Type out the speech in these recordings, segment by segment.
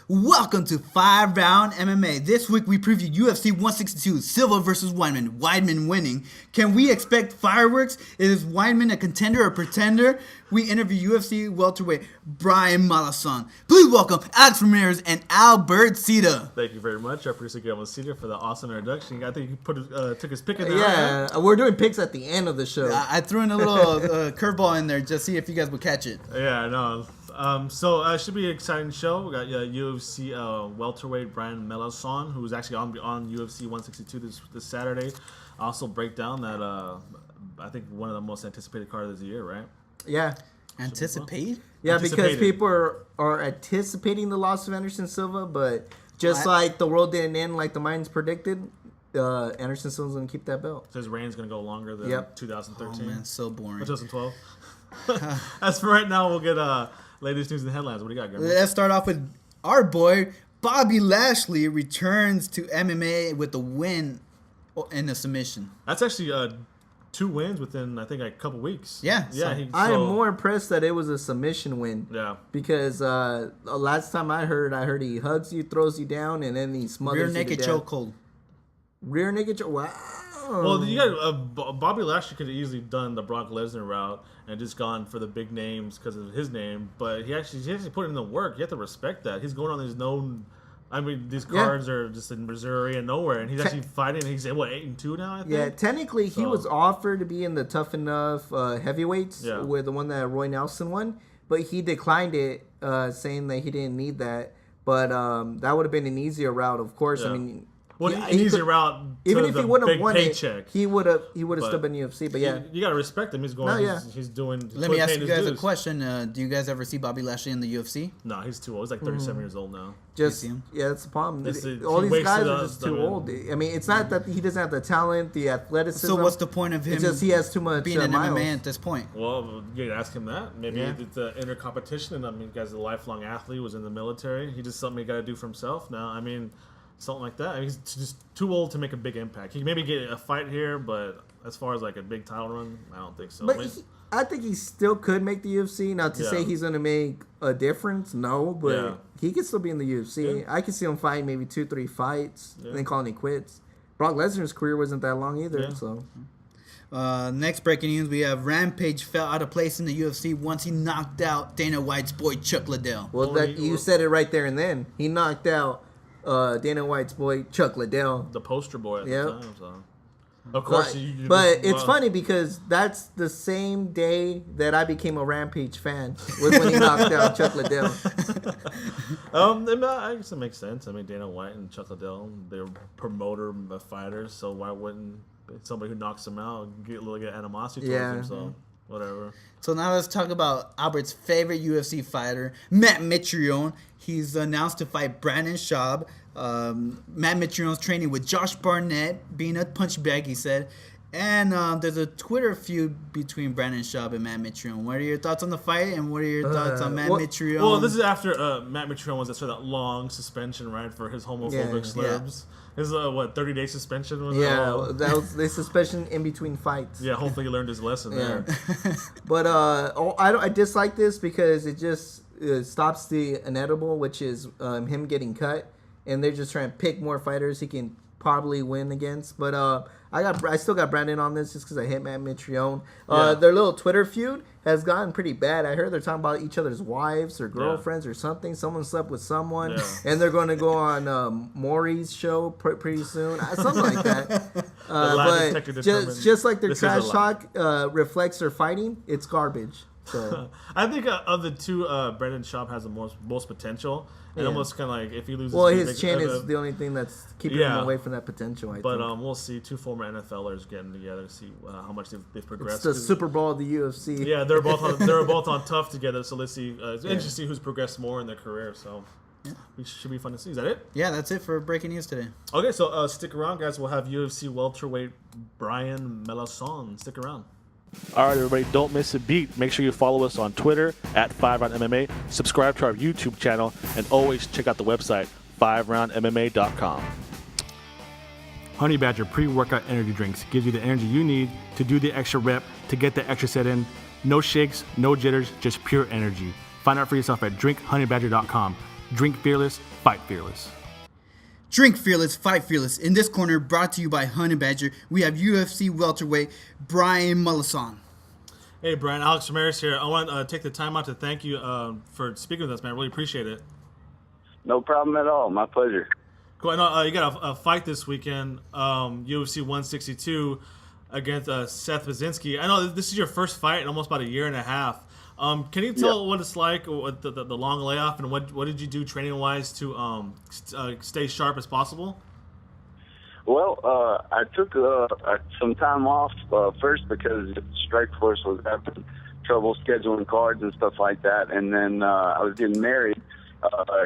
Welcome to 5-Round MMA. This week we preview UFC 162, Silva versus Weidman. Weidman winning. Can we expect fireworks? Is Weidman a contender or pretender? We interview UFC welterweight Brian Melancon. Please welcome Alex Ramirez and Albert Cita. Thank you very much. I appreciate Guillermo Cita for the awesome introduction. I think he took his pick in there. Yeah, we're doing picks at the end of the show. I threw in a little curveball in there just to see if you guys would catch it. Yeah, no. So it should be an exciting show. We got UFC welterweight Brian Melancon, who's actually on UFC 162 this Saturday. Also break down that I think one of the most anticipated cards of the year, right? Yeah. Anticipate? Yeah, because people are anticipating the loss of Anderson Silva, but just like the world didn't end like the Mayans predicted, Anderson Silva's going to keep that belt. So his reign's going to go longer than 2013. Oh, man, so boring. 2012. As for right now, we'll get latest news and headlines. What do you got, Guillermo? Let's start off with our boy, Bobby Lashley returns to MMA with a win and a submission. That's actually 2 wins within, I think, a couple weeks. Yeah. I am more impressed that it was a submission win. Yeah. Because last time I heard he hugs you, throws you down, and then he smothers you Rear naked chokehold. Rear naked chokehold. Wow. Well, you got Bobby Lashley could have easily done the Brock Lesnar route and just gone for the big names because of his name, but he actually put in the work. You have to respect that. He's going on these known. I mean, these cards are just in Missouri and nowhere, and he's actually fighting. He's 8-2 now. I think. Yeah, technically he was offered to be in the Tough Enough heavyweights with the one that Roy Nelson won, but he declined it, saying that he didn't need that. But that would have been an easier route, of course. Yeah. I mean. Well, an easier route. Even if he wouldn't have won paycheck. it, he would have still been UFC. But yeah, you gotta respect him. He's going. He's doing. Let me ask you guys a question. Do you guys ever see Bobby Lashley in the UFC? No, he's too old. He's like 37 years old now. that's the problem. All these guys are just too old. I mean, it's not that he doesn't have the talent, the athleticism. So what's the point of him? It's just he has too much being an miles. MMA at this point. Well, you could ask him that. Maybe it's an inner competition. And I mean, guy's a lifelong athlete. Was in the military. He just something he got to do for himself. Now, I mean. Something like that. I mean, he's just too old to make a big impact. He can maybe get a fight here, but as far as like a big title run, I don't think so. But I think he still could make the UFC. Not to say he's going to make a difference, no, but he could still be in the UFC. I could see him fighting maybe 2-3 fights and then calling it quits. Brock Lesnar's career wasn't that long either, so... Next breaking news, we have Rampage fell out of place in the UFC once he knocked out Dana White's boy Chuck Liddell. Well, you said it right there and then. He knocked out Dana White's boy Chuck Liddell, the poster boy at the time. So. Of course, but it's funny because that's the same day that I became a Rampage fan was when he knocked out Chuck Liddell. I guess it makes sense. I mean, Dana White and Chuck Liddell, they're promoter fighters, so why wouldn't somebody who knocks him out get a little bit of animosity towards him? So. Whatever. So now let's talk about Albert's favorite UFC fighter, Matt Mitrione. He's announced to fight Brandon Schaub. Matt Mitrione's training with Josh Barnett, being a punch bag, he said. And there's a Twitter feud between Brandon Schaub and Matt Mitrione. What are your thoughts on the fight, and what are your thoughts on Matt Mitrione? Well, this is after Matt Mitrione was sort of that long suspension, right, for his homophobic slurs. His 30-day suspension was that was the suspension in between fights. Yeah, hopefully he learned his lesson there. But I dislike this because it just stops the inevitable, which is him getting cut, and they're just trying to pick more fighters he can probably win against. But I still got Brandon on this just because I hate Matt Mitrione. Their little Twitter feud has gotten pretty bad. I heard they're talking about each other's wives or girlfriends or something. Someone slept with someone, and they're going to go on Maury's show pretty soon. Something like that. But just like their trash talk reflects their fighting, it's garbage. So I think of the two, Brandon Schaub has the most potential. And almost kind of like if he loses... Well, his chin is the only thing that's keeping him away from that potential, I think. We'll see 2 former NFLers getting together to see how much they've progressed. It's the Super Bowl of the UFC. Yeah, they're both on tough together, so let's see. It's interesting to see who's progressed more in their career, so it should be fun to see. Is that it? Yeah, that's it for breaking news today. Okay, so stick around, guys. We'll have UFC welterweight Brian Melancon. Stick around. All right, everybody, don't miss a beat. Make sure you follow us on Twitter at 5RoundMMA, subscribe to our YouTube channel, and always check out the website, 5RoundMMA.com. Honey Badger pre-workout energy drinks gives you the energy you need to do the extra rep, to get the extra set in. No shakes, no jitters, just pure energy. Find out for yourself at drinkhoneybadger.com. Drink fearless, fight fearless. Drink fearless, fight fearless. In this corner, brought to you by Honey Badger, we have UFC welterweight Brian Melancon. Hey, Brian, Alex Ramirez here. I want to take the time out to thank you for speaking with us, man. I really appreciate it. No problem at all. My pleasure. Cool. I know you got a fight this weekend, UFC 162 against Seth Baczynski. I know this is your first fight in almost about a year and a half. Can you tell what it's like, what the long layoff, and what did you do training-wise to stay sharp as possible? Well, I took some time off first because Strikeforce was having trouble scheduling cards and stuff like that, and then I was getting married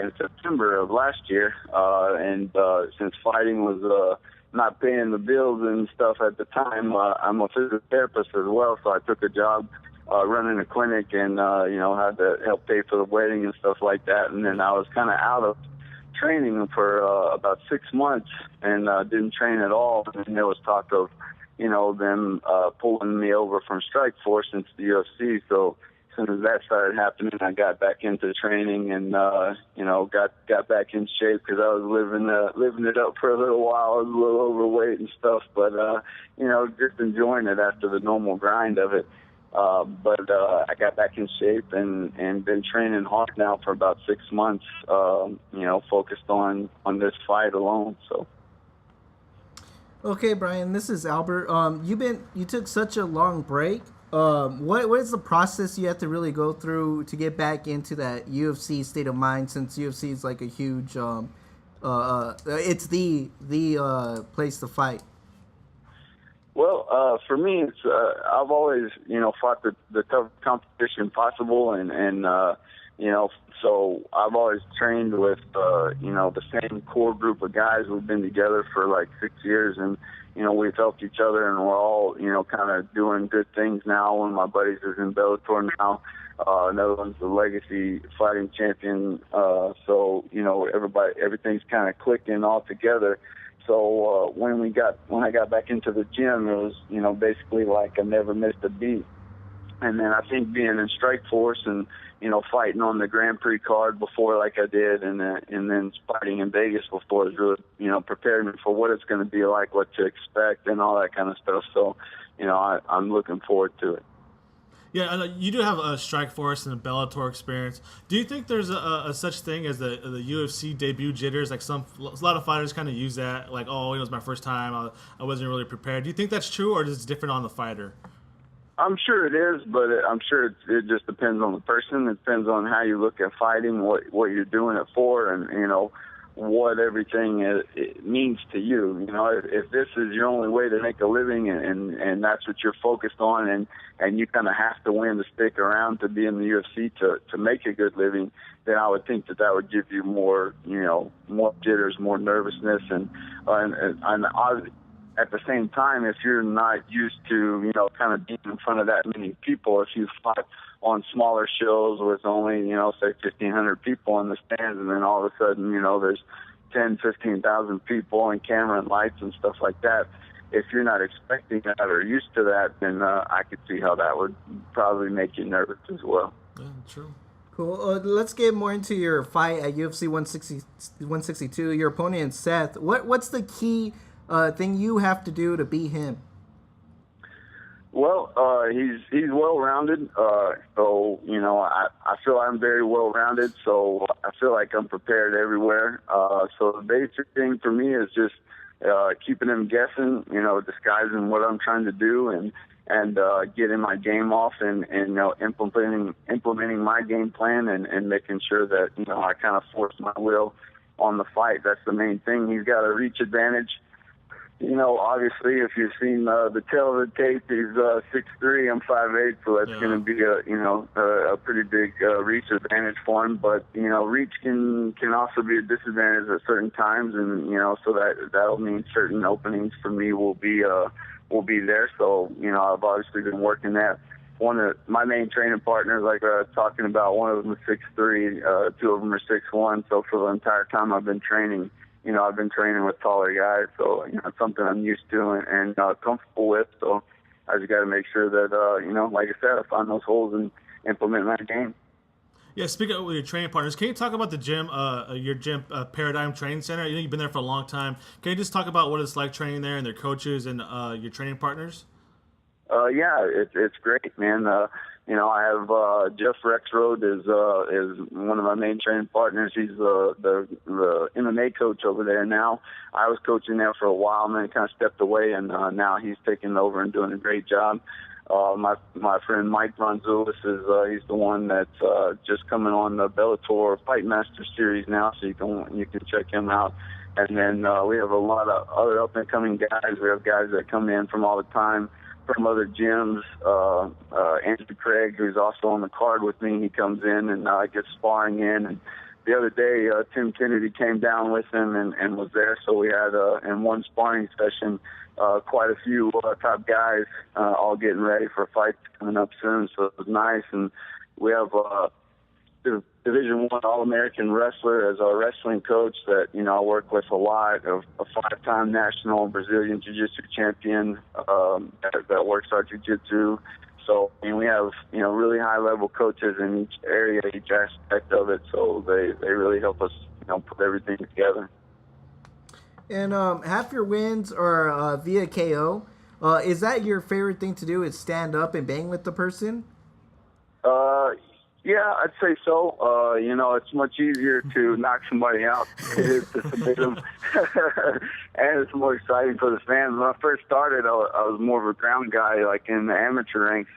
in September of last year, and since fighting was not paying the bills and stuff at the time, I'm a physical therapist as well, so I took a job running a clinic and, had to help pay for the wedding and stuff like that. And then I was kind of out of training for about 6 months and didn't train at all. And there was talk of, them pulling me over from Strikeforce into the UFC. So as soon as that started happening, I got back into training and, got back in shape because I was living it up for a little while. I was a little overweight and stuff, but, just enjoying it after the normal grind of it. But I got back in shape and been training hard now for about 6 months, focused on this fight alone. So. Okay, Brian, this is Albert. You took such a long break. What is the process you have to really go through to get back into that UFC state of mind, since UFC is like a huge, it's the place to fight? Well, for me, it's I've always, fought the toughest competition possible, and so I've always trained with, the same core group of guys. We've been together for like 6 years, and, we've helped each other, and we're all, kind of doing good things now. One of my buddies is in Bellator now. Another one's the legacy fighting champion. So, everything's kind of clicking all together. So when I got back into the gym, it was, basically like I never missed a beat. And then I think being in Strikeforce and, fighting on the Grand Prix card before like I did, and then fighting in Vegas before has really, prepared me for what it's going to be like, what to expect, and all that kind of stuff. So, I'm looking forward to it. Yeah, I know you do have a Strikeforce and a Bellator experience. Do you think there's a such thing as the UFC debut jitters? Like a lot of fighters kind of use that, like, oh, it was my first time, I wasn't really prepared. Do you think that's true, or is it different on the fighter? I'm sure it is, but I'm sure it just depends on the person. It depends on how you look at fighting, what you're doing it for, and what everything it means to you. If this is your only way to make a living, and that's what you're focused on, and you kind of have to win to stick around to be in the UFC to make a good living, then I would think that would give you more, more jitters, more nervousness, and at the same time, if you're not used to, kind of being in front of that many people, if you fought on smaller shows with only, say 1,500 people in the stands, and then all of a sudden, there's 10, 15,000 people and camera and lights and stuff like that. If you're not expecting that or used to that, then I could see how that would probably make you nervous as well. Yeah, true. Cool. Let's get more into your fight at UFC 162. Your opponent is Seth. What's the key thing you have to do to beat him? Well, he's well-rounded, so, I feel I'm very well-rounded, so I feel like I'm prepared everywhere. So the basic thing for me is just keeping him guessing, disguising what I'm trying to do, and getting my game off, and implementing my game plan, and making sure that, I kind of force my will on the fight. That's the main thing. He's got a reach advantage. Obviously, if you've seen the tail of the tape, he's 6'3", I'm 5'8", so that's going to be a pretty big reach advantage for him. But reach can also be a disadvantage at certain times, and so that'll mean certain openings for me will be there. So I've obviously been working that. One of my main training partners, like talking about, one of them is 6'3", two of them are 6'1". So for the entire time I've been training, I've been training with taller guys, so it's something I'm used to and comfortable with. So I just got to make sure that like I said, I find those holes and implement my game. Yeah, speaking of your training partners, can you talk about the gym, your gym, Paradigm Training Center? You know, you've been there for a long time. Can you just talk about what it's like training there and their coaches and your training partners? Yeah, it's great, man. You know, I have Jeff Rexroad is one of my main training partners. He's the MMA coach over there now. I was coaching there for a while, and then kind of stepped away, and now he's taking over and doing a great job. My friend Mike Ronzoulis is he's the one that's just coming on the Bellator Fight Master Series now, so you can check him out. And then we have a lot of other up and coming guys. We have guys that come in from all the time from other gyms. Andrew Craig, who's also on the card with me, he comes in and gets sparring in. And the other day, Tim Kennedy came down with him and was there. So we had in one sparring session quite a few top guys all getting ready for fights coming up soon. So it was nice. And we have the Division I All-American wrestler as our wrestling coach that, you know, I work with a lot, a 5-time national Brazilian Jiu-Jitsu champion that works our Jiu-Jitsu. So, I mean, we have, you know, really high-level coaches in each area, each aspect of it. So they really help us, you know, put everything together. And half your wins are via KO. Is that your favorite thing to do, is stand up and bang with the person? Yeah, I'd say so. You know, it's much easier to knock somebody out than it is to submit them. And it's more exciting for the fans. When I first started, I was more of a ground guy, like in the amateur ranks.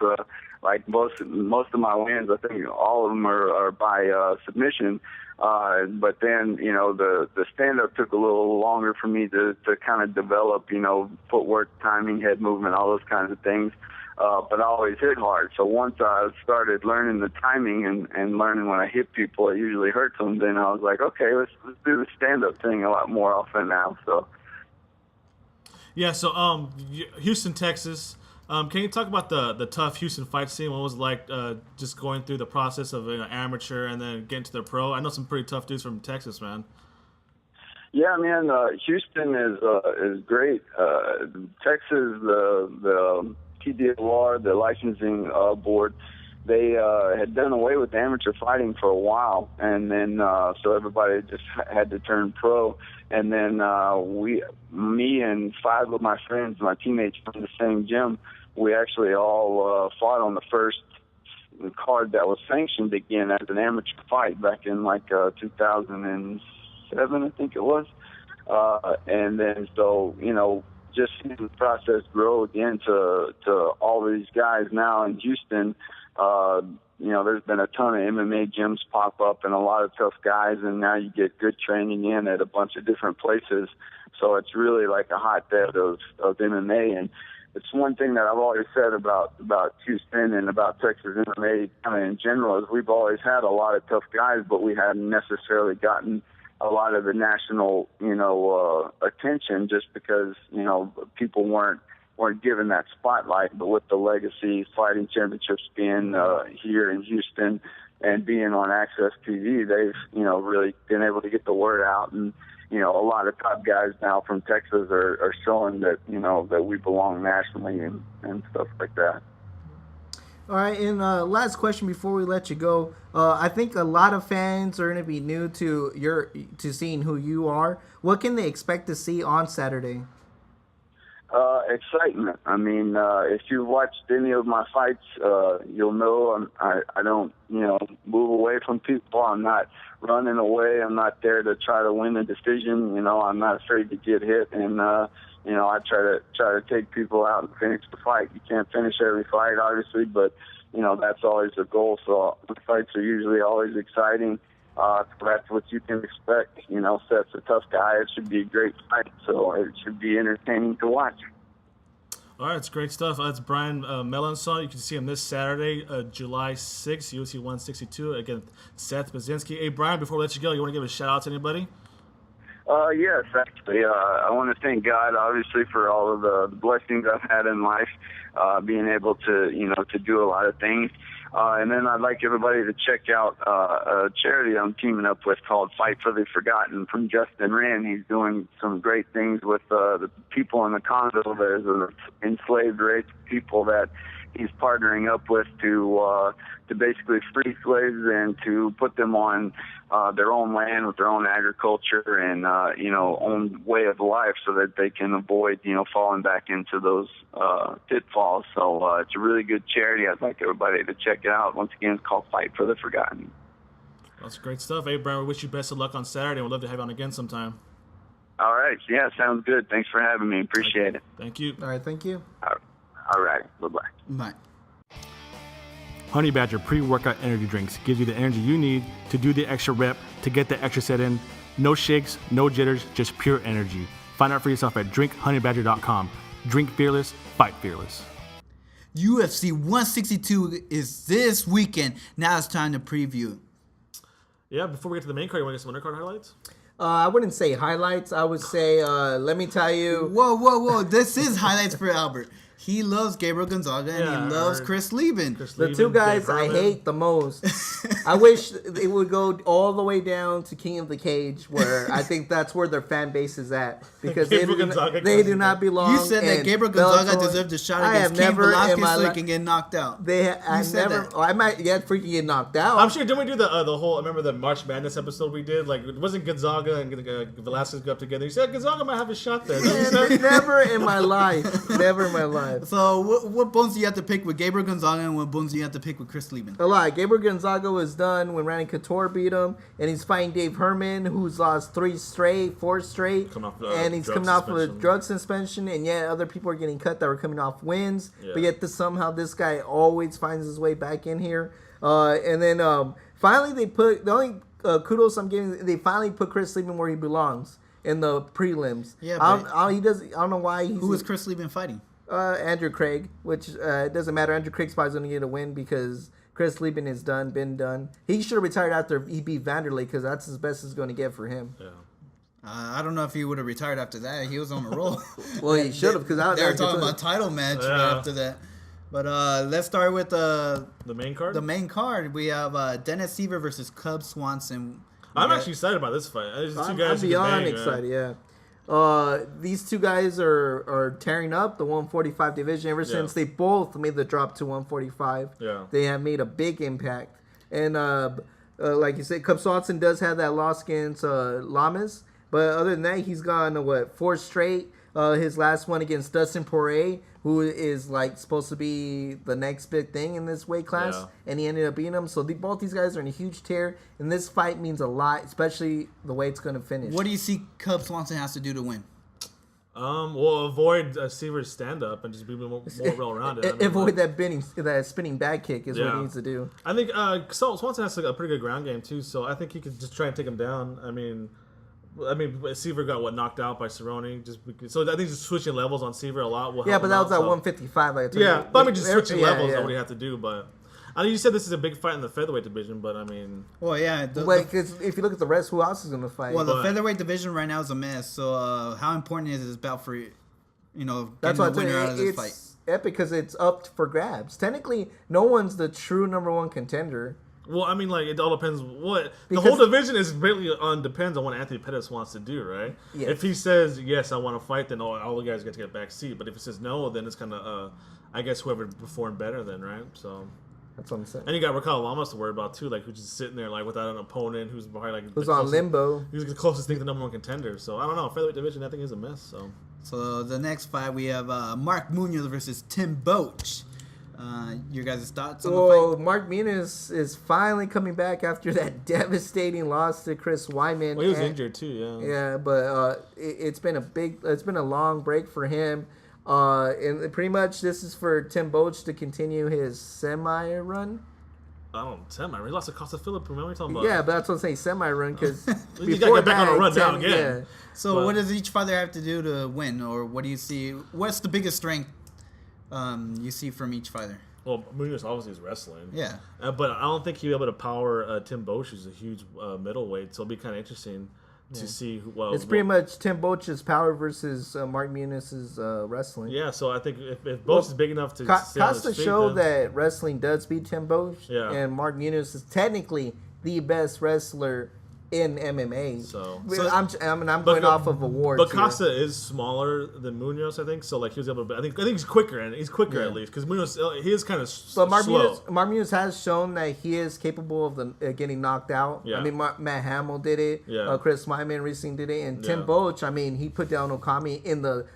Like most of my wins, I think all of them are by submission. But then, you know, the stand-up took a little longer for me to kind of develop, you know, footwork, timing, head movement, all those kinds of things. But I always hit hard. So once I started learning the timing and learning when I hit people, it usually hurts them. Then I was like, okay, let's do the stand-up thing a lot more often now. So. Yeah. So, Houston, Texas. Can you talk about the tough Houston fight scene? What was it like just going through the process of amateur and then getting to the pro? I know some pretty tough dudes from Texas, man. Yeah, man. Houston is great. Texas, the TDLR, the licensing board, they had done away with amateur fighting for a while, and then so everybody just had to turn pro. And then me and 5 of my friends, my teammates from the same gym, we actually all fought on the first card that was sanctioned again as an amateur fight back in like 2007, I think it was. And then so, you know, just seeing the process grow again to all of these guys now in Houston. You know, there's been a ton of MMA gyms pop up and a lot of tough guys, and now you get good training in at a bunch of different places. So it's really like a hotbed of MMA. And it's one thing that I've always said about Houston and about Texas MMA kind of in general is we've always had a lot of tough guys, but we hadn't necessarily gotten a lot of the national, you know, attention just because, you know, people weren't given that spotlight. But with the Legacy Fighting Championships being here in Houston and being on Access TV, they've, you know, really been able to get the word out. And, you know, a lot of top guys now from Texas are showing that, you know, that we belong nationally and stuff like that. All right, and last question before we let you go. I think a lot of fans are going to be new to seeing who you are. What can they expect to see on Saturday? Excitement. I mean, if you've watched any of my fights, you'll know I don't, you know, move away from people. I'm not running away. I'm not there to try to win a decision. You know, I'm not afraid to get hit, and you know, I try to take people out and finish the fight. You can't finish every fight, obviously, but you know, that's always the goal. So the fights are usually always exciting. So that's what you can expect. You know, Seth's a tough guy. It should be a great fight, so it should be entertaining to watch. All right, it's great stuff. That's Brian Melancon. You can see him this Saturday, July 6th, UFC 162, against Seth Baczynski. Hey, Brian, before we let you go, you want to give a shout-out to anybody? Yes, actually. I want to thank God, obviously, for all of the blessings I've had in life, being able to, you know, to do a lot of things. And then I'd like everybody to check out a charity I'm teaming up with called Fight for the Forgotten from Justin Wren. He's doing some great things with the people in the Congo. There's an enslaved race of people that he's partnering up with to basically free slaves and to put them on their own land with their own agriculture and own way of life, so that they can avoid falling back into those pitfalls. So it's a really good charity. I'd like everybody to check it out. Once again, it's called Fight for the Forgotten. That's great stuff. Hey, Brian, we wish you best of luck on Saturday. We'd love to have you on again sometime. All right. Yeah, sounds good. Thanks for having me. Appreciate it. Thank you. All right, thank you. All right. Bye-bye. Bye. Honey Badger pre-workout energy drinks gives you the energy you need to do the extra rep, to get the extra set in. No shakes, no jitters, just pure energy. Find out for yourself at drinkhoney-badger.com. Drink fearless, fight fearless. UFC 162 is this weekend. Now it's time to preview. Yeah, before we get to the main card, you want to get some undercard highlights? I wouldn't say highlights. I would say, let me tell you. Whoa. This is highlights for Albert. He loves Gabriel Gonzaga and he loves Chris Lieben. The two guys I hate the most. I wish it would go all the way down to King of the Cage, where I think that's where their fan base is at, because they do not belong. You said that Gabriel Gonzaga deserved a shot against King Velasquez so he can get knocked out. I might freaking get knocked out. I'm sure. Didn't we do the whole? I remember the March Madness episode we did. Like, it wasn't Gonzaga and Velasquez go up together. You said Gonzaga might have a shot there. Never in my life. Never in my life. So what bones do you have to pick with Gabriel Gonzaga, and what bones do you have to pick with Chris Lieben? A lot. Gabriel Gonzaga was done when Randy Couture beat him, and he's fighting Dave Herman, who's lost 4 straight, and he's coming off of a drug suspension, and yet other people are getting cut that were coming off wins, but yet somehow this guy always finds his way back in here. And then finally they put, the only kudos I'm giving, they finally put Chris Lieben where he belongs in the prelims. Yeah, I don't know why. Who is Chris Lieben fighting? Andrew Craig, which it doesn't matter. Andrew Craig's probably going to get a win because Chris Lieben is been done. He should have retired after he beat Vanderlei, because that's as best it's going to get for him. Yeah. I don't know if he would have retired after that. He was on a roll. Well, he should have, because they were talking about title match right after that. But let's start with the main card. The main card. We have Dennis Seaver versus Cub Swanson. I'm actually excited about this fight. I'm beyond excited. Yeah. These two guys are tearing up the 145 division ever since they both made the drop to 145. Yeah. They have made a big impact. And like you said, Cub Swanson does have that loss against Lamas. But other than that, he's gone, 4 straight. His last one against Dustin Poirier, who is supposed to be the next big thing in this weight class, and he ended up beating him. So both these guys are in a huge tear, and this fight means a lot, especially the way it's going to finish. What do you see Cub Swanson has to do to win? Avoid Seaver's stand-up and just be more well-rounded. Avoid that spinning back kick is what he needs to do. I think Swanson has a pretty good ground game too, so I think he could just try and take him down. I mean, Seaver got knocked out by Cerrone, so I think just switching levels on Seaver a lot will help. Yeah, but that was at 155. Just switching levels is what you have to do. But I mean, you said this is a big fight in the featherweight division, but I mean, well, yeah. Because if you look at the rest, who else is going to fight? Well, the featherweight division right now is a mess. So how important is this bout for that's why the winner out of this fight? Epic, because it's up for grabs. Technically, no one's the true number one contender. Well, I mean, it all depends the whole division is really depends on what Anthony Pettis wants to do, right? Yes. If he says yes, I want to fight, then all the guys get to get back seat. But if he says no, then it's kind of I guess whoever performed better then, right? So that's what I'm saying. And you got Raquel Lamas to worry about too, who's just sitting there without an opponent, who's behind who's on limbo. Who's the closest thing to the number one contender. So I don't know. Featherweight division, I think, is a mess. So the next fight we have Mark Munoz versus Tim Boetsch. Your guys' thoughts on the fight? Mark Munoz is finally coming back after that devastating loss to Chris Weidman. Well, he was injured too, yeah. Yeah, but it's been a long break for him. And pretty much this is for Tim Boetsch to continue his semi-run. He lost to Costa Philip. Remember what you're talking about? Yeah, but that's what I'm saying, semi-run, because you got to get back on a run now again. Yeah. So what does each fighter have to do to win, or what do you see? What's the biggest strength you see from each fighter? Well, Munoz obviously is wrestling. Yeah. But I don't think he'll be able to power Tim Boetsch, who's a huge middleweight, so it'll be kind of interesting to see who. It's pretty much Tim Boach's power versus Mark Muniz's wrestling. Yeah, so I think if Boach is big enough to Costa showed that wrestling does beat Tim Boach, Yeah. and Mark Muniz is technically the best wrestler in MMA. So I'm going off of awards. But Costa is smaller than Munoz, I think. So like he was able to. I think he's quicker, and he's quicker at least because Munoz he is kind of But Mark slow. Muniz has shown that he is capable of getting knocked out. Yeah. I mean, Matt Hamill did it. Yeah. Chris Weidman recently did it, and Tim Yeah. Boach. I mean, he put down Okami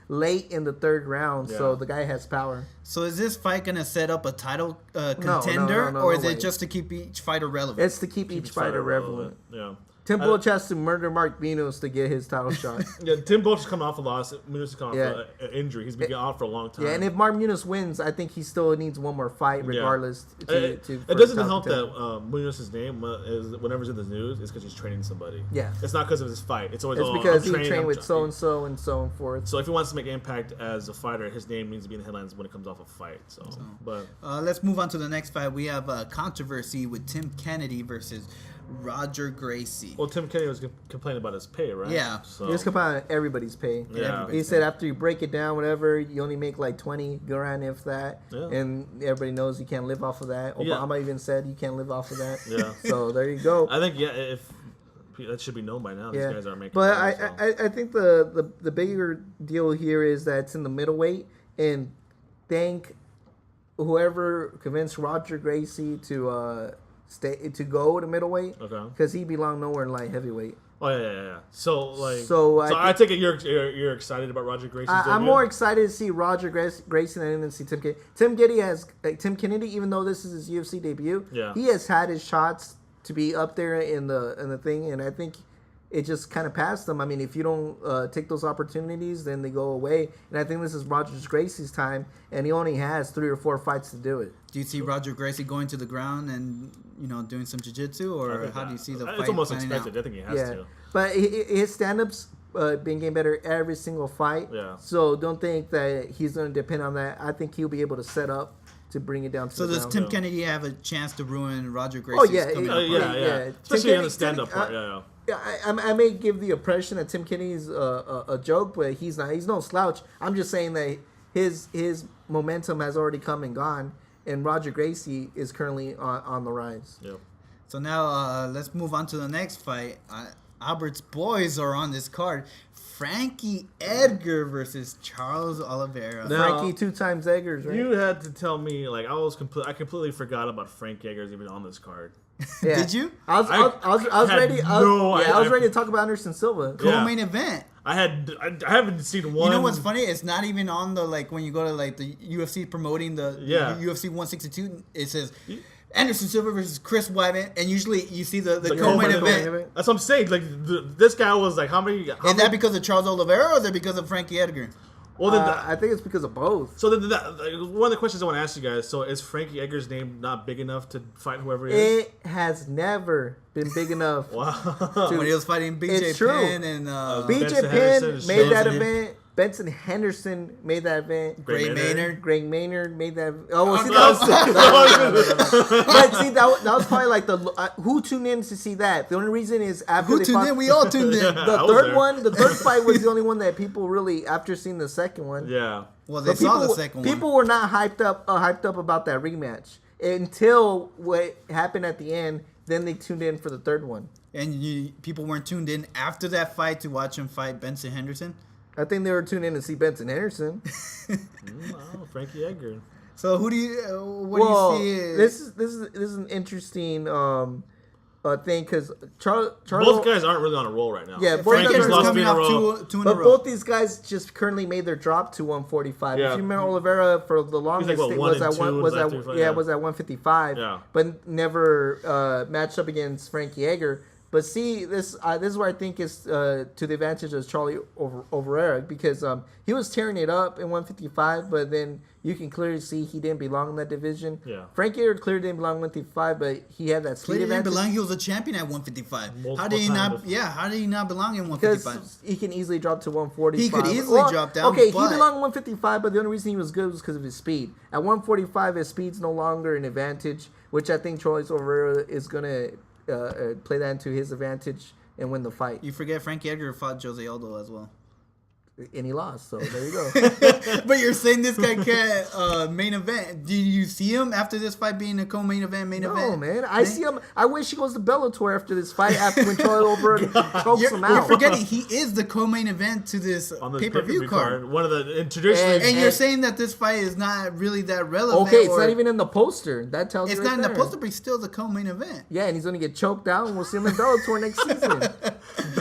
late in the third round. Yeah. So the guy has power. So is this fight gonna set up a title contender, no, or is way. it just to keep each fighter relevant? It's to keep each fighter relevant. Yeah. Tim Boach has to murder Mark Munoz to get his title shot. Yeah, Tim Boach is coming off a loss. Munoz is coming off Yeah. an injury. He's been out for a long time. Yeah, and if Mark Munoz wins, I think he still needs one more fight, regardless. It doesn't help that Munoz's name is whenever it's in the news is because he's training somebody. Yeah. It's not because of his fight. It's always It's I'm because he training, trained I'm with tra- so and so and so and forth. So if he wants to make impact as a fighter, his name needs to be in the headlines when it comes off a fight. But Let's move on to the next fight. We have a controversy with Tim Kennedy versus Roger Gracie. well, Tim Kennedy was complaining about his pay, right? Yeah. So He was comparing everybody's pay. Yeah. He said after you break it down, whatever, you only make like 20 grand if that. Yeah. And everybody knows you can't live off of that. Yeah. Obama even said you can't live off of that. Yeah. So there you go. I think if that should be known by now. These guys are making. But money, so. I think the bigger deal here is that it's in the middleweight, and thank whoever convinced Roger Gracie to go to middleweight, Okay. because he belonged nowhere in light heavyweight. Oh yeah. So So I take it you're excited about Roger Gracie. I'm more excited to see Roger Gracie than I am to see Tim Kennedy. Tim Kennedy, even though this is his UFC debut, Yeah. he has had his shots to be up there in the thing, and I think it just kind of passed them. I mean, if you don't take those opportunities, then they go away. And I think this is Roger Gracie's time, and he only has 3 or 4 fights to do it. Do you see Roger Gracie going to the ground and doing some jiu-jitsu, or how do you see the fight? It's almost planning expected. out? I think he has to. But his stand-ups been getting better every single fight. Yeah. So don't think that he's going to depend on that. I think he'll be able to set up to bring it down to So the does ground. Tim Kennedy have a chance to ruin Roger Gracie's coming up? Yeah. Especially on the stand-up part. Yeah. I may give the impression that Tim Kennedy's a joke, but he's not. He's no slouch. I'm just saying that his momentum has already come and gone, and Roger Gracie is currently on the rise. Yep. So now let's move on to the next fight. Albert's boys are on this card. Frankie Edgar versus Charles Oliveira. Now, Frankie 2 times Eggers, right? You had to tell me I completely forgot about Frank Eggers even on this card. Yeah. Did you? I was had ready. I was ready to talk about Anderson Silva. Co-main event. I haven't seen one. You know what's funny? It's not even on the when you go to the UFC promoting the UFC 162. It says Anderson Silva versus Chris Weidman, and usually you see the co-main event. That's what I'm saying. Like this guy was like, how many? Is that because of Charles Oliveira, or is it because of Frankie Edgar? Well, then I think it's because of both. So then one of the questions I want to ask you guys. So is Frankie Edgar's name not big enough to fight whoever he is? It has never been big enough. Wow. When he was fighting BJ It's true. Penn and BJ Benson Penn Henderson, made that Benson. event. Benson Henderson made that event. Gray Maynard. Greg Maynard made that. Oh, see, but see, that was probably like who tuned in to see that. The only reason is after Who they tuned fought, in? We all tuned in. the third fight was the only one that people really, after seeing the second one. Yeah. Well, they But saw the second one. People were not hyped up about that rematch until what happened at the end. Then they tuned in for the third one. And people weren't tuned in after that fight to watch him fight Benson Henderson. I think they were tuned in to see Benson Henderson. Wow, Frankie Edgar. So who do you? What do you see? This is an interesting thing because Charles. Both guys aren't really on a roll right now. Yeah, both Frankie's guys are lost coming in a off row. two in a But row. both these guys just currently made their drop to 145. Yeah. If you remember, Oliveira for the longest what, it 1 was and at 2 one was after he fought, yeah. was at 155. Yeah. But never matched up against Frankie Edgar. But see, this is where I think is to the advantage of Charlie Oliveira because he was tearing it up in 155, but then you can clearly see he didn't belong in that division. Yeah. Frankie Edgar clearly didn't belong in 155, but he had that speed Clearly didn't advantage. belong. He was a champion at 155. Multiple How did he not? times. Yeah, how did he not belong in 155? Because he can easily drop to 145. He could easily drop down, Okay, but- he belonged in 155, but the only reason he was good was because of his speed. At 145, his speed's no longer an advantage, which I think Charles Oliveira is going to play that into his advantage and win the fight. You forget Frankie Edgar fought Jose Aldo as well. And he lost, so there you go. But you're saying this guy can't main event. Do you see him after this fight being a co-main event, main event? No, man. I see him. I wish he goes to Bellator after this fight after when Charlie Over chokes him out. You're forgetting he is the co-main event to this pay-per-view card. One of the traditionally. And you're saying that this fight is not really that relevant. Okay, it's not even in the poster. That tells you it's not in the poster, but he's still the co-main event. Yeah, and he's going to get choked out, and we'll see him in Bellator next season.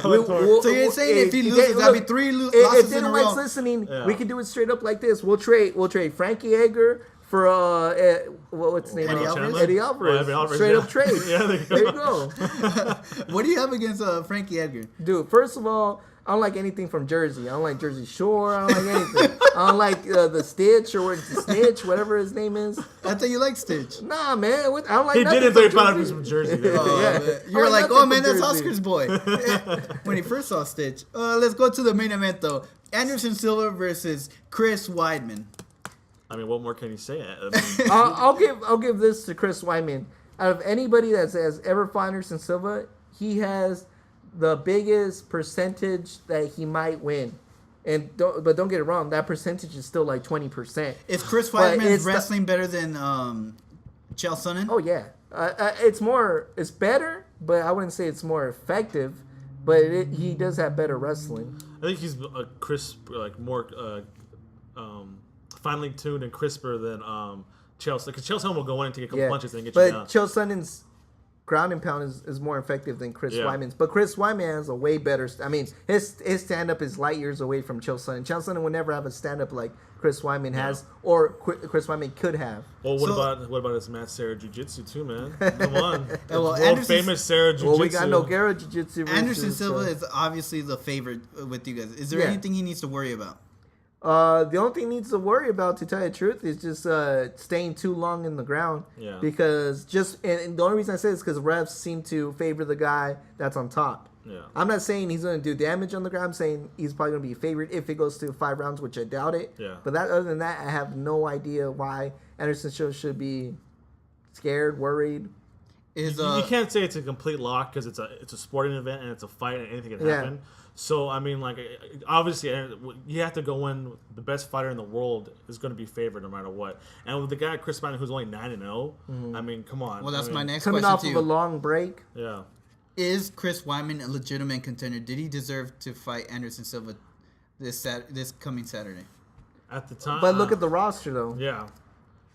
So you're saying if he loses, that'll be 3 losses in a row. Listening, we can do it straight up like this. We'll trade Frankie Edgar for what's his name? Eddie Alvarez. Straight up trade. There you go. What do you have against Frankie Edgar? Dude, first of all, I don't like anything from Jersey. I don't like Jersey Shore. I don't like anything. I don't like the Stitch or the Snitch, whatever his name is. I thought you liked Stitch. Nah, man. I don't like he nothing. He did it thought he was from Jersey. You're like, oh man, that's Oscar's boy. When he first saw Stitch. Let's go to the main event though. Anderson Silva versus Chris Weidman. I mean, what more can you say? I'll give this to Chris Weidman. Out of anybody that has ever fought Anderson Silva, he has the biggest percentage that he might win. But don't get it wrong, that percentage is still like 20%. Is Chris Weidman's wrestling better than Chael Sonnen? Oh yeah, it's better, but I wouldn't say it's more effective. But he does have better wrestling. I think he's more finely tuned and crisper than Chael. Because Chael Sonnen will go in and take a couple punches and get you down. But Chael Sonnen's ground and pound is more effective than Chris Weidman's. But Chris Weidman has a way better. I mean, his stand up is light years away from Chael Sonnen. Chael Sonnen would never have a stand up like Chris Weidman has, or Chris Weidman could have. Well, what about his Matt Serra Jiu-Jitsu too, man? Come on, well, famous Serra Jiu-Jitsu. Well, we got Nogueira Jiu-Jitsu. Anderson Silva is obviously the favorite with you guys. Is there anything he needs to worry about? The only thing he needs to worry about, to tell you the truth, is just staying too long in the ground. Yeah. Because and the only reason I say this is because refs seem to favor the guy that's on top. Yeah. I'm not saying he's going to do damage on the ground. I'm saying he's probably going to be favored if it goes to 5 rounds, which I doubt it. Yeah. But other than that, I have no idea why Anderson Silva should be scared, worried. You can't say it's a complete lock because it's a sporting event and it's a fight and anything can happen. So, I mean, like, obviously, you have to go in. The best fighter in the world is going to be favored no matter what. And with the guy, Chris Weidman, who's only 9-0, I mean, come on. Well, that's my next question. Coming off of a long break. Yeah. Is Chris Weidman a legitimate contender? Did he deserve to fight Anderson Silva this coming Saturday? At the time. But look at the roster, though. Yeah.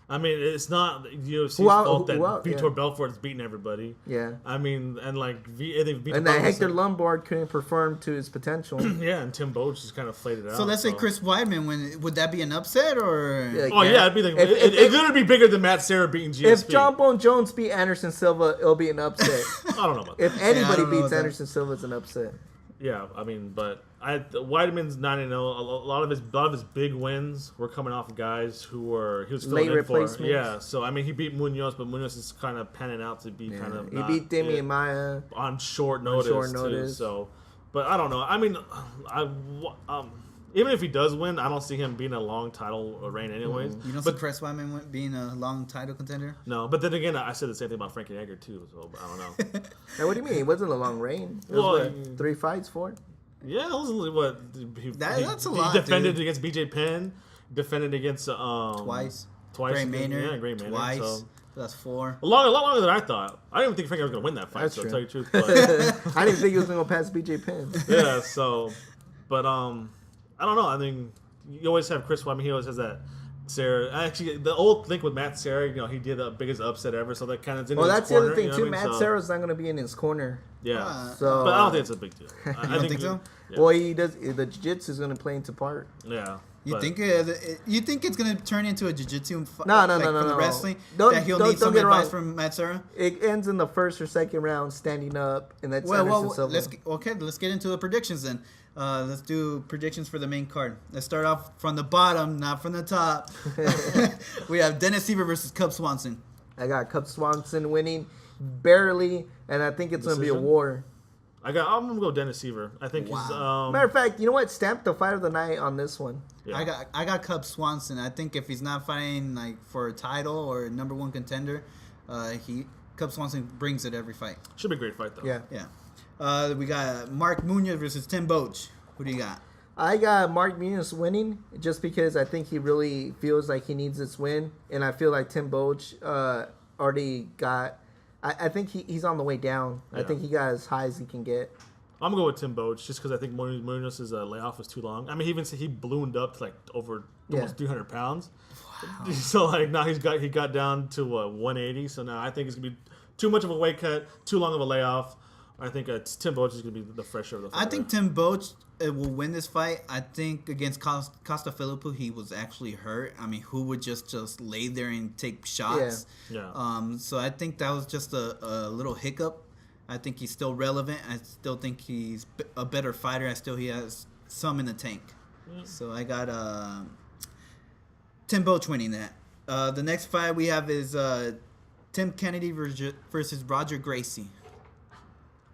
I mean, it's not UFC's fault that Vitor Belfort's beating everybody. Yeah. I mean, and like, that Hector Lombard couldn't perform to his potential. Yeah, and Tim Boach just kind of played it out. So let's say Chris Weidman, would that be an upset or? It'd be like it's gonna be bigger than Matt Serra beating GSP. If John Bone Jones beat Anderson Silva, it'll be an upset. I don't know about that. If anybody beats Anderson Silva, it's an upset. Yeah, I mean, but Weidman's 9-0. A lot of his big wins were coming off of guys he was filling late in for. replacements. Yeah, so I mean, he beat Munoz, but Munoz is kind of panning out to be kind of. He beat Damian Maia on short notice. Too, so, but I don't know. I mean, even if he does win, I don't see him being a long title reign anyways. You don't see Chris Weidman being a long title contender? No, but then again, I said the same thing about Frankie Edgar too, so I don't know. Now, what do you mean? It wasn't a long reign. It was 3 fights, 4? Yeah, it was what? That's a lot, He defended dude. against BJ Penn, defended against... Twice. Gray Maynard. Yeah, Gray Maynard. Twice. So. That's 4. A lot longer than I thought. I didn't even think Frankie was going to win that fight, That's so true. to tell you the truth. But, I didn't think he was going to go past BJ Penn. Yeah, so... But, I don't know. I mean, you always have Chris Weidman. He always has that Serra. Actually, the old thing with Matt Serra, he did the biggest upset ever, so that kind of in his that's corner, the other thing, too. I mean? Matt Serra's not going to be in his corner. Yeah. So, but I don't think it's a big deal. You don't think so? Yeah. Well, he does. The jiu-jitsu is going to play into part. Yeah. You think it's going to turn into a jiu-jitsu fight? No. From the wrestling? Don't He'll need some advice from Matt Serra? It ends in the first or second round standing up, and that's Anderson Silva. Let's get into the predictions then. Let's do predictions for the main card. Let's start off from the bottom, not from the top. We have Dennis Seaver versus Cub Swanson. I got Cub Swanson winning barely, and I think it's going to be a war. I'm going to go Dennis Seaver. I think he's... Matter of fact, you know what? Stamp the fight of the night on this one. Yeah. I got Cub Swanson. I think if he's not fighting like for a title or number 1 contender, Cub Swanson brings it every fight. Should be a great fight, though. Yeah. We got Mark Munoz versus Tim Boach. Who do you got? I got Mark Munoz winning just because I think he really feels like he needs this win. And I feel like Tim Boach already got... I think he's on the way down. Yeah. I think he got as high as he can get. I'm going to go with Tim Boach just because I think Munoz's layoff was too long. I mean, he ballooned up to like over almost 300 pounds. Wow. So like now he got down to 180. So now I think it's going to be too much of a weight cut, too long of a layoff. I think Tim Boach is going to be the fresher of the fight. I think Tim Boach will win this fight. I think against Costa Filippo, he was actually hurt. I mean, who would just lay there and take shots? Yeah. So I think that was just a little hiccup. I think he's still relevant. I still think he's a better fighter. He has some in the tank. So I got Tim Boach winning that. The next fight we have is Tim Kennedy versus Roger Gracie.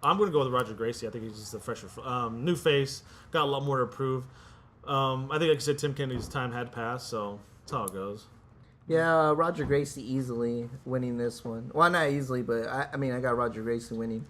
I'm going to go with Roger Gracie. I think he's just a fresher, new face, got a lot more to prove. I think, like you said, Tim Kennedy's time had passed, so that's how it goes. Yeah, Roger Gracie easily winning this one. Well, not easily, but I got Roger Gracie winning.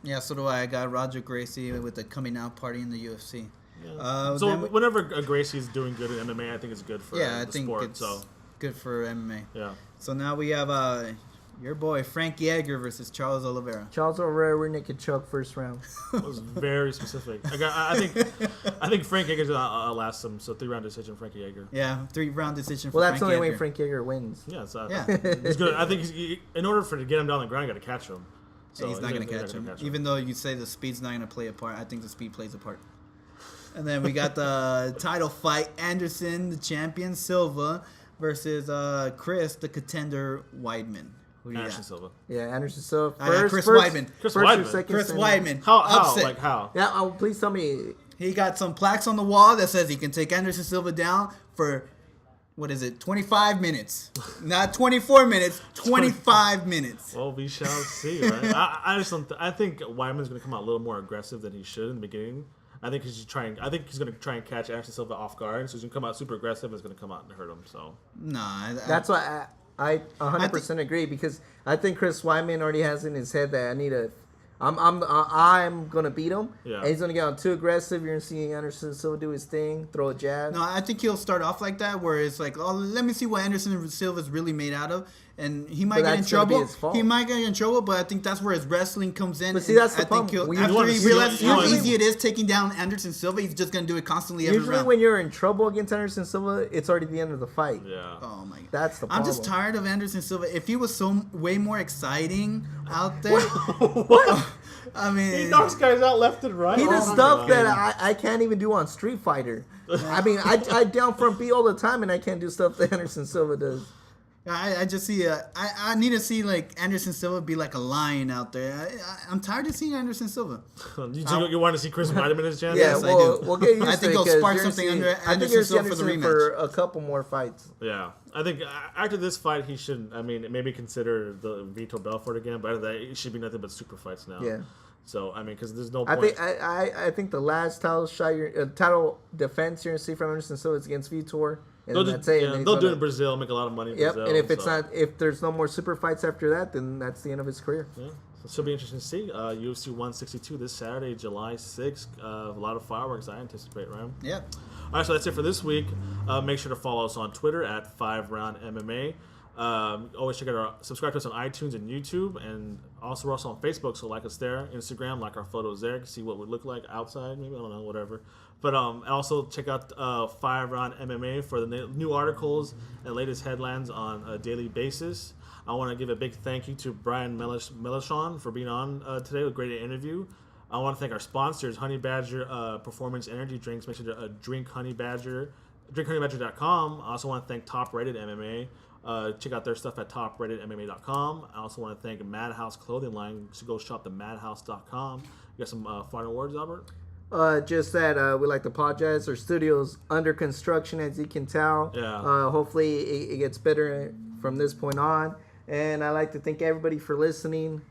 Yeah, so do I. I got Roger Gracie with the coming out party in the UFC. Yeah. So whenever Gracie's doing good in MMA, I think it's good for the sport. It's good for MMA. Yeah. So now we have your boy Frank Yeager versus Charles Oliveira. Charles Oliveira, we're naked choke first round. That was very specific. I think Frank Yeager's gonna last him. So 3-round decision, Frank Yeager. Yeah, 3-round decision. Well, that's the only way Frank Yeager wins. Yeah, he's good. I think in order to get him down the ground, you got to catch him. So he's not going to catch him. Even though you say the speed's not going to play a part, I think the speed plays a part. And then we got the title fight: Anderson, the champion, Silva versus Chris, the contender, Weidman. Anderson Silva. Yeah, Anderson Silva. Chris Weidman. Chris Weidman. Chris Weidman. How? Upset. Like how? Yeah, please tell me. He got some plaques on the wall that says he can take Anderson Silva down for, 25 minutes. Not 24 minutes, 25 minutes. Well, we shall see, right? I just don't. I think Weidman's going to come out a little more aggressive than he should in the beginning. I think he's going to try and catch Anderson Silva off guard. So he's going to come out super aggressive. And it's going to come out and hurt him. So. That's why I 100% agree, because I think Chris Weidman already has in his head that I'm gonna beat him, and he's gonna get on too aggressive. You're gonna see Anderson Silva do his thing, throw a jab. No, I think he'll start off like that, where it's like, oh, let me see what Anderson Silva's really made out of, and he might get in trouble. He might get in trouble, but I think that's where his wrestling comes in. But see, that's the problem. After he realizes how easy it is taking down Anderson Silva, he's just gonna do it constantly every round. Usually, when you're in trouble against Anderson Silva, it's already the end of the fight. Yeah. Oh my God. That's the problem. I'm just tired of Anderson Silva. If he was way more exciting out there. What? I mean, he knocks guys out left and right. He does stuff that I can't even do on Street Fighter. I mean, I down front beat all the time, and I can't do stuff that Anderson Silva does. I just see I need to see like Anderson Silva be like a lion out there. I'm tired of seeing Anderson Silva. You want to see Chris Weidman in his chance? Yeah, yes, I do. We'll get used I think he'll spark something under Anderson Silva for the rematch. For a couple more fights. Yeah, I think after this fight, he should. I mean, maybe consider the Vitor Belfort again, but after that, it should be nothing but super fights now. Yeah. So I mean, because there's no point. I think the last title defense you're gonna see from Anderson Silva is against Vitor. And they'll do it in Brazil, make a lot of money in Brazil. And if there's no more super fights after that, then that's the end of his career. Yeah, so it should be interesting to see. UFC 162 this Saturday, July 6th. A lot of fireworks, I anticipate, right? Yeah. All right, so that's it for this week. Make sure to follow us on Twitter at FiveRoundMMA. Always subscribe to us on iTunes and YouTube, and also we're also on Facebook, so like us there. Instagram, like our photos there, see what we look like outside, maybe, I don't know, whatever. But also check out FiveRoundMMA for the new articles and latest headlines on a daily basis. I want to give a big thank you to Brian Melancon for being on today with a great interview. I want to thank our sponsors, Honey Badger Performance Energy Drinks. Make sure to drink Honey Badger, drinkhoneybadger.com. I also want to thank Top Rated MMA. Check out their stuff at topratedmma.com. I also want to thank Madhouse Clothing Line. So go shop at madhouse.com. You got some final words, Albert? Just that we'd like to apologize. Our studio's under construction, as you can tell. Yeah. Hopefully it gets better from this point on. And I'd like to thank everybody for listening.